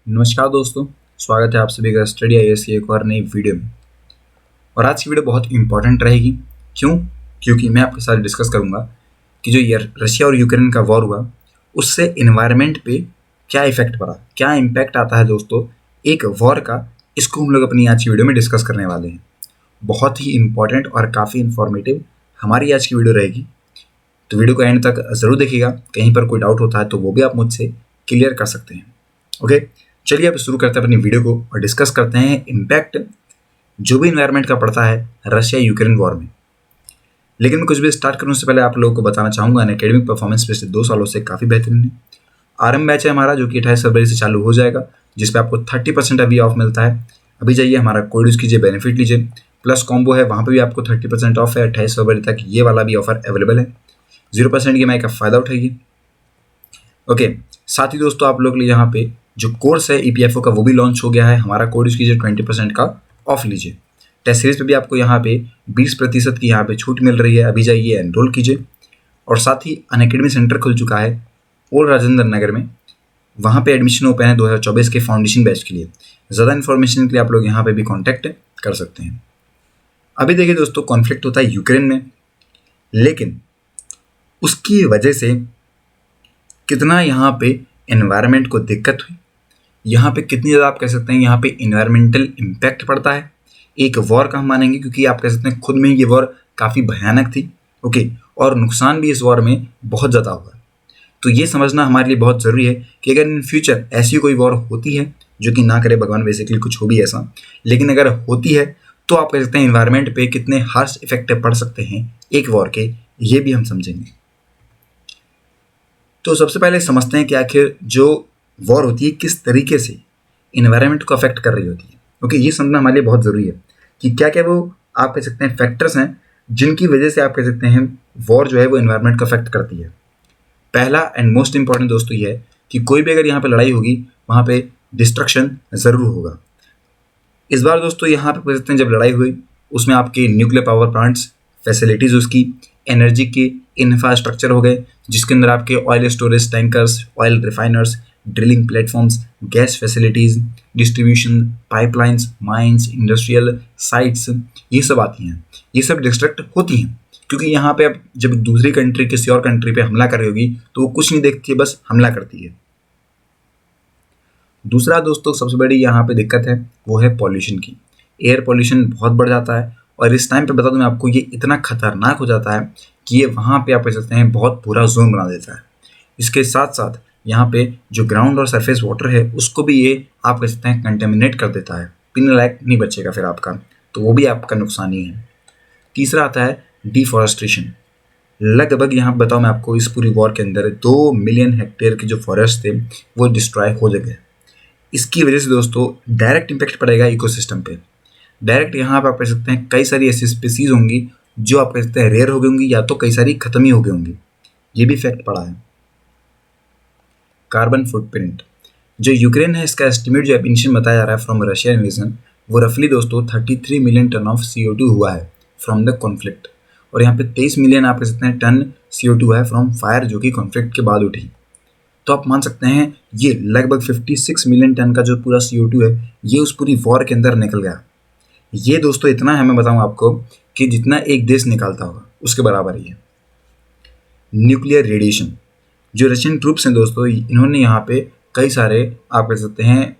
नमस्कार दोस्तों। स्वागत है आप सभी का स्टडी आईएएस की एक और नई वीडियो में। और आज की वीडियो बहुत इंपॉर्टेंट रहेगी। क्यों? क्योंकि मैं आपके साथ डिस्कस करूंगा कि जो ये रशिया और यूक्रेन का वॉर हुआ उससे इन्वायरमेंट पे क्या इफेक्ट पड़ा, क्या इम्पैक्ट आता है दोस्तों एक वॉर का। इसको हम लोग अपनी आज की वीडियो में डिस्कस करने वाले हैं। बहुत ही इंपॉर्टेंट और काफ़ी इंफॉर्मेटिव हमारी आज की वीडियो रहेगी, तो वीडियो को एंड तक ज़रूर देखिएगा। कहीं पर कोई डाउट होता है तो वो भी आप मुझसे क्लियर कर सकते हैं। ओके, चलिए अब शुरू करते हैं अपनी वीडियो को और डिस्कस करते हैं इम्पैक्ट जो भी इन्वायरमेंट का पड़ता है रशिया यूक्रेन वॉर में। लेकिन मैं कुछ भी स्टार्ट करने से पहले आप लोगों को बताना चाहूँगा एकेडमिक परफॉर्मेंस पिछले 2 सालों से काफ़ी बेहतरीन है। आरएम बैच है हमारा जो कि 28 फरवरी से चालू हो जाएगा, जिसपे आपको 30% अभी ऑफ मिलता है। अभी जाइए हमारा कोड यूज़ कीजिए, बेनिफिट लीजिए। प्लस कॉम्बो है, वहाँ पे भी आपको 30% ऑफ है। 28 फरवरी तक ये वाला भी ऑफर अवेलेबल है। 0% EMI का फ़ायदा उठाइए। ओके, साथ ही दोस्तों आप लोग के लिए यहाँ पे जो कोर्स है ईपीएफओ का वो भी लॉन्च हो गया है। हमारा कोड यूज़ कीजिए, 20% का ऑफ लीजिए। टेस्ट सीरीज पे भी आपको यहाँ पे 20% की यहाँ पे छूट मिल रही है। अभी जाइए एनरोल कीजिए। और साथ ही अनअकैडमी सेंटर खुल चुका है ओल्ड राजेंद्र नगर में, वहाँ पे एडमिशन ओपन है 2024 के फाउंडेशन बैच के लिए। ज़्यादा इन्फॉर्मेशन के लिए आप लोग यहाँ पे भी कॉन्टैक्ट कर सकते हैं। अभी देखिए दोस्तों, कॉन्फ्लिक्ट होता है यूक्रेन में, लेकिन उसकी वजह से कितना यहाँ पे एनवायरनमेंट को दिक्कत हुई, यहाँ पे कितनी ज़्यादा आप कह सकते हैं यहाँ पे इन्वायरमेंटल इम्पैक्ट पड़ता है एक वॉर का, हम मानेंगे क्योंकि आप कह सकते हैं खुद में ही ये वॉर काफ़ी भयानक थी। ओके, और नुकसान भी इस वॉर में बहुत ज़्यादा हुआ। तो ये समझना हमारे लिए बहुत ज़रूरी है कि अगर इन फ्यूचर ऐसी कोई वॉर होती है, जो कि ना करे भगवान बेसिकली कुछ हो भी ऐसा, लेकिन अगर होती है तो आप कह सकते हैं इन्वायरमेंट पे कितने हार्श इफेक्ट पड़ सकते हैं एक वॉर के, ये भी हम समझेंगे। तो सबसे पहले समझते हैं कि आखिर जो वॉर होती है किस तरीके से इन्वायरमेंट को अफेक्ट कर रही होती है। ओके, ये समझना हमारे लिए बहुत ज़रूरी है कि क्या क्या वो आप कह सकते हैं फैक्टर्स हैं जिनकी वजह से आप कह सकते हैं वॉर जो है वो इन्वायरमेंट को अफेक्ट करती है। पहला एंड मोस्ट इंपॉर्टेंट दोस्तों ये है कि कोई भी अगर यहाँ पे लड़ाई होगी वहाँ पे डिस्ट्रक्शन ज़रूर होगा। इस बार दोस्तों यहाँ पे कह सकते हैं जब लड़ाई हुई उसमें आपके न्यूक्लियर पावर प्लांट्स, फैसिलिटीज़, उसकी एनर्जी के इंफ्रास्ट्रक्चर हो गए, जिसके अंदर आपके oil storage tankers, oil refiners, drilling platforms, gas facilities, distribution pipelines, mines, industrial sites, ये सब आती हैं। ये सब डिस्ट्रक्ट होती हैं क्योंकि यहाँ पे अब जब दूसरी कंट्री किसी और कंट्री पे हमला कर रही होगी तो वो कुछ नहीं देखती है, बस हमला करती है। दूसरा दोस्तों सबसे बड़ी यहाँ पे दिक्कत है वो है पॉल्यूशन की। एयर पॉल्यूशन बहुत बढ़ जाता है और इस टाइम पे बता दूं मैं आपको, ये इतना खतरनाक हो जाता है कि ये वहाँ पे आप कह सकते हैं बहुत पूरा जोन बना देता है। इसके साथ साथ यहाँ पे जो ग्राउंड और सरफेस वाटर है उसको भी ये आप कह सकते हैं कंटेमिनेट कर देता है। पीने लायक नहीं बचेगा फिर आपका, तो वो भी आपका नुकसान ही है। तीसरा आता है डिफॉरेस्ट्रेशन। लगभग यहाँ बताओ मैं आपको, इस पूरी वॉर के अंदर 2 मिलियन हेक्टेयर के जो फॉरेस्ट थे वो डिस्ट्रॉय हो गए। इसकी वजह से दोस्तों डायरेक्ट इम्पैक्ट पड़ेगा इकोसिस्टम पे। डायरेक्ट यहाँ पे आप कह सकते हैं कई सारी ऐसी स्पीसीज होंगी जो आप कह सकते हैं रेयर हो गई होंगी या तो कई सारी खत्म ही हो गई होंगी। ये भी इफेक्ट पड़ा है। कार्बन फुटप्रिंट जो यूक्रेन है, इसका एस्टिमेट जो एमिशन बताया जा रहा है फ्रॉम रशिया इन्वेजन, वो रफली दोस्तों 33 मिलियन टन ऑफ CO2 हुआ है फ्रॉम द कॉन्फ्लिक्ट। और यहाँ पे 23 मिलियन आप कह सकते हैं टन CO2 है फ्रॉम फायर जो कि कॉन्फ्लिक्ट के बाद उठी। तो आप मान सकते हैं ये लगभग 56 मिलियन टन का जो पूरा CO2 है ये उस पूरी वॉर के अंदर निकल गया। ये दोस्तों इतना है, मैं बताऊं आपको, कि जितना एक देश निकालता होगा उसके बराबर ही है। न्यूक्लियर रेडिएशन, जो रशियन ट्रूप्स हैं दोस्तों, इन्होंने यहाँ पे कई सारे आप कह सकते हैं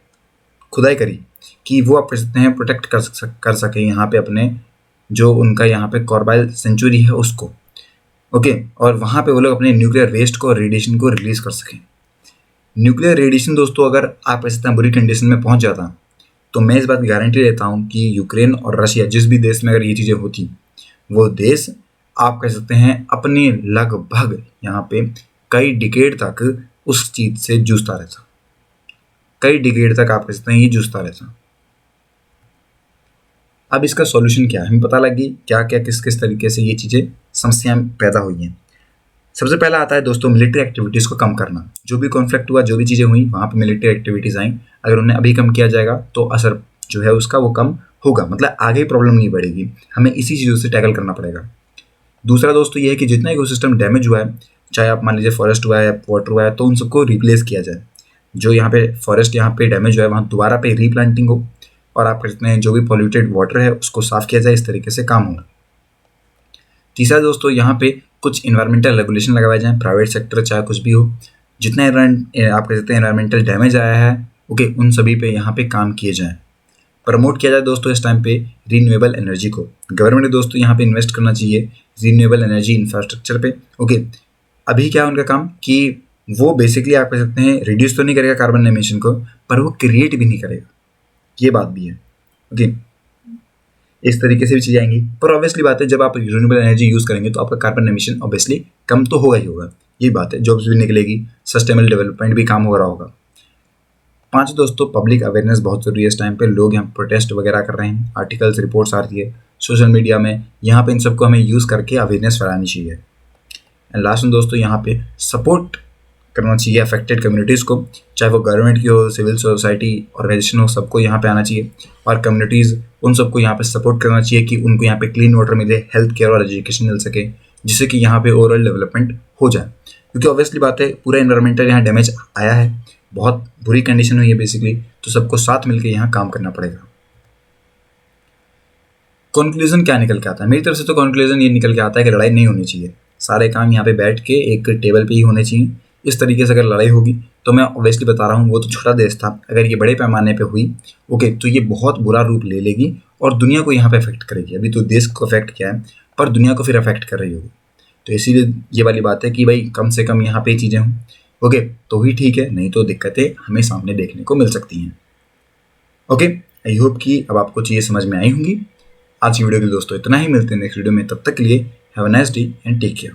खुदाई करी कि वो आप कह सकते हैं प्रोटेक्ट कर सके यहाँ पे अपने जो उनका यहाँ पे कॉर्बाइल सेंचुरी है उसको। ओके, और वहाँ पे वो लोग अपने न्यूक्लियर वेस्ट को और रेडिएशन को रिलीज कर सकें। न्यूक्लियर रेडिएशन दोस्तों अगर आप कह सकते हैं बुरी कंडीशन में पहुँच जाता तो मैं इस बात की गारंटी लेता हूँ कि यूक्रेन और रशिया जिस भी देश में अगर ये चीज़ें होती, वो देश आप कह सकते हैं अपने लगभग यहाँ पे कई डिकेड तक उस चीज़ से जूझता रहता। कई डिकेड तक आप कह सकते हैं ये जूझता रहता। अब इसका सॉल्यूशन क्या है, हमें पता लगी क्या क्या किस किस तरीके से ये चीज़ें समस्याएं पैदा हुई हैं। सबसे पहला आता है दोस्तों मिलिट्री एक्टिविटीज़ को कम करना। जो भी कॉन्फ्लिक्ट हुआ, जो भी चीज़ें हुई, वहाँ पे मिलिट्री एक्टिविटीज़ आई, अगर उन्हें अभी कम किया जाएगा तो असर जो है उसका वो कम होगा, मतलब आगे प्रॉब्लम नहीं बढ़ेगी। हमें इसी चीज़ों से टैकल करना पड़ेगा। दूसरा दोस्तों ये है कि जितना इकोसिस्टम डैमेज हुआ है, चाहे आप मान लीजिए फॉरेस्ट हुआ है, वाटर हुआ है, तो उन सबको रिप्लेस किया जाए। जो यहाँ पे फॉरेस्ट यहाँ पे डैमेज हुआ है वहाँ दोबारा पे रीप्लांटिंग हो, और आप कहते हैं जो भी पॉल्यूटेड वाटर है उसको साफ किया जाए, इस तरीके से काम होगा। तीसरा दोस्तों, यहाँ पे कुछ इन्वायरमेंटल रेगुलेशन लगाए जाएँ, प्राइवेट सेक्टर चाहे कुछ भी हो, जितना आप कह सकते हैं एनवायरमेंटल डैमेज आया है ओके, उन सभी पे यहाँ पे काम किए जाएँ। प्रमोट किया जाए दोस्तों इस टाइम पे रीन्यूएबल एनर्जी को। गवर्नमेंट ने दोस्तों यहाँ पे इन्वेस्ट करना चाहिए रीन्यूएबल एनर्जी इंफ्रास्ट्रक्चर पे ओके। अभी क्या है उनका काम कि वो बेसिकली आप कह सकते हैं रिड्यूस तो नहीं करेगा कार्बन एमिशन को, पर वो क्रिएट भी नहीं करेगा, ये बात भी है ओके। इस तरीके से भी चीज़ें आएंगी, पर ऑब्वियसली बात है जब आप रिन्यूएबल एनर्जी यूज़ करेंगे तो आपका कार्बन एमिशन ऑब्वियसली कम तो होगा ही होगा, ये बात है। जॉब्स भी निकलेगी, सस्टेनेबल डेवलपमेंट भी काम हो रहा होगा। 5 दोस्तों, पब्लिक अवेयरनेस बहुत ज़रूरी है इस टाइम पे। लोग यहाँ प्रोटेस्ट वगैरह कर रहे हैं, आर्टिकल्स रिपोर्ट्स आ रही है सोशल मीडिया में, यहाँ पे इन सबको हमें यूज़ करके अवेयरनेस फैलानी चाहिए। एंड लास्ट में दोस्तों, यहाँ पे सपोर्ट करना चाहिए अफेक्टेड कम्युनिटीज़ को, चाहे वो गवर्नमेंट की हो, सिविल सोसाइटी ऑर्गेनाइजेशन हो, सबको यहाँ पे आना चाहिए। और कम्युनिटीज़ उन सबको यहाँ पे सपोर्ट करना चाहिए कि उनको यहाँ पे क्लीन वाटर मिले, हेल्थ केयर और एजुकेशन मिल सके, जिससे कि यहाँ पे ओवरऑल डेवलपमेंट हो जाए। क्योंकि ऑब्वियसली बात है पूरा इन्वायरमेंटल यहाँ डैमेज आया है, बहुत बुरी कंडीशन हुई है बेसिकली, तो सबको साथ मिलकर यहाँ काम करना पड़ेगा। कंक्लूजन क्या निकल के आता है? मेरी तरफ से तो कंक्लूजन ये निकल के आता है कि लड़ाई नहीं होनी चाहिए, सारे काम यहाँ पे बैठ के एक टेबल पे ही होने चाहिए। इस तरीके से अगर लड़ाई होगी तो मैं ऑब्वियसली बता रहा हूँ, वो तो छोटा देश था, अगर ये बड़े पैमाने पे हुई ओके तो ये बहुत बुरा रूप ले लेगी और दुनिया को यहाँ पे अफेक्ट करेगी। अभी तो देश को अफेक्ट किया है, पर दुनिया को फिर अफेक्ट कर रही होगी। तो इसीलिए ये वाली बात है कि भाई कम से कम यहाँ पे चीज़ें हों ओके तो ही ठीक है, नहीं तो दिक्कतें हमें सामने देखने को मिल सकती हैं ओके। आई होप कि अब आपको चीज़ें समझ में आई होंगी। आज की वीडियो के लिए दोस्तों इतना ही, मिलते हैं नेक्स्ट वीडियो में, तब तक के लिए have a nice day and take care.